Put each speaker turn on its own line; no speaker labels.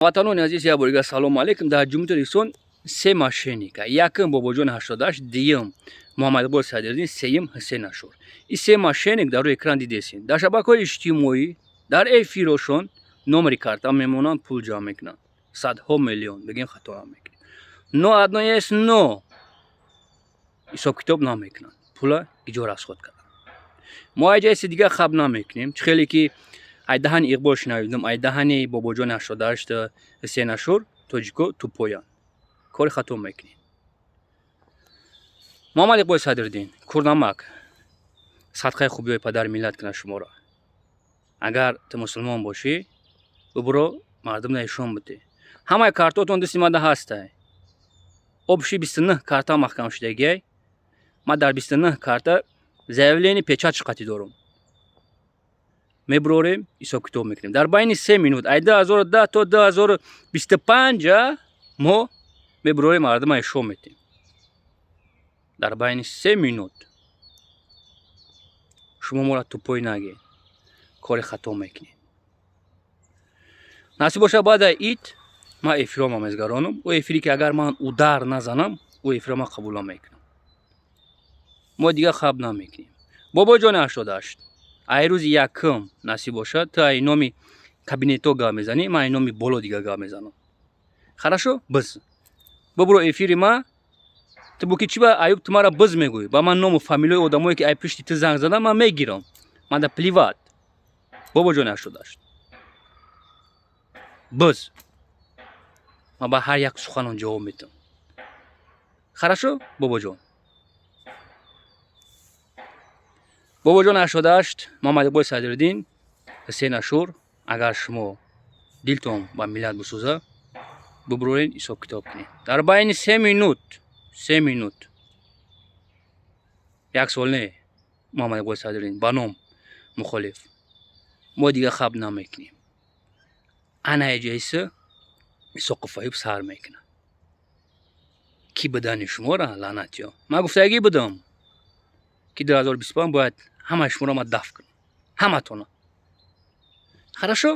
Ватанони азиз, я бурга салом алейкум. Дар ҷумъатур исон се мошенника. Якум Бобоҷон 88, дуюм Муҳаммадобод Садриддин, сеюм Ҳусейн Ашур. Ин се мошеник дар рӯи экран дидесин. Дар шабакаҳои иҷтимоӣ дар эфирошон номери карта мемонанд, пул ҷамъ мекунанд. Садҳо миллион бигем хато намекунем. Но одно есть но. ҳисоб китоб намекунанд. Пула иҷо расход кардан. Мо ҳеҷ дигар хаб намекунем. Хеле ки ай даҳани Иқбол шунавидам, ай даҳани Бобоҷон 88 Ҳусейн Ашур тоҷико тупоянд. Кори хато мекунем. Муҳаммад Иқбол Садриддин, курнамак, садқаи хубиҳои падари миллат кунад шуморо. Агар ту мусулмон бошӣ, бубуро мардумро ишон биде. Ҳамаи картотон дасти мада ҳастай. Обши 29 карта маҳкам шудагиай. Ма дар 29 карта заявление печатш қатӣ дорум. Мебурорем, ҳисоб китоб мекунем. Дар байни 3 минут, ай 2010 то 2025 мо мебурорем мардума ишон метем. Дар байни 3 минут. Шумо моро тупой нагед. Кори хато мекунем. Насиб боша баъда ит ман эфиром мезгаронам. Ӯ эфире ки агар ман удар назанам, ӯ эфиро ман қабул намекунам. Мо дигар хаб намекунем. Бобоҷон 88. Ай рӯзи якум насиб бошад, ту ай номи кабинето гап мезанӣ, ман ай номи боло дига гап мезанам. Хорошо? Биз. Бубуро эфири ма. Ту бу ки чи ба Аюб ту мара биз мегӯй. Ба ман ному фамилияи одамое ки ай пишти ту занг задам ман мегирам. Ман да плеват. Бобоҷон 88. Биз. Ман ба ҳар як суханон ҷавоб медам. Хорошо? Бобоҷон. Бобоҷон 88, Муҳаммад Иқбол Садриддин, Ҳусейн Ашур, агар шумо дилтон ба миллат бисӯза, бубурорен ҳисоб китоб кунед. Дар байни 3 минут, 3 минут. Як сол не, Муҳаммад Иқбол Садриддин, ба ном мухолиф. Мо дига хаб намекунем. Ана ҳеҷаиса Исоқу Фаюб сар мекунад. Ки бидани шумора лаънатиё. Ман гуфтагӣ будам, ки 2025 бояд ҳамаи шуморо ман дафн кунам. Ҳаматона. Хорошо?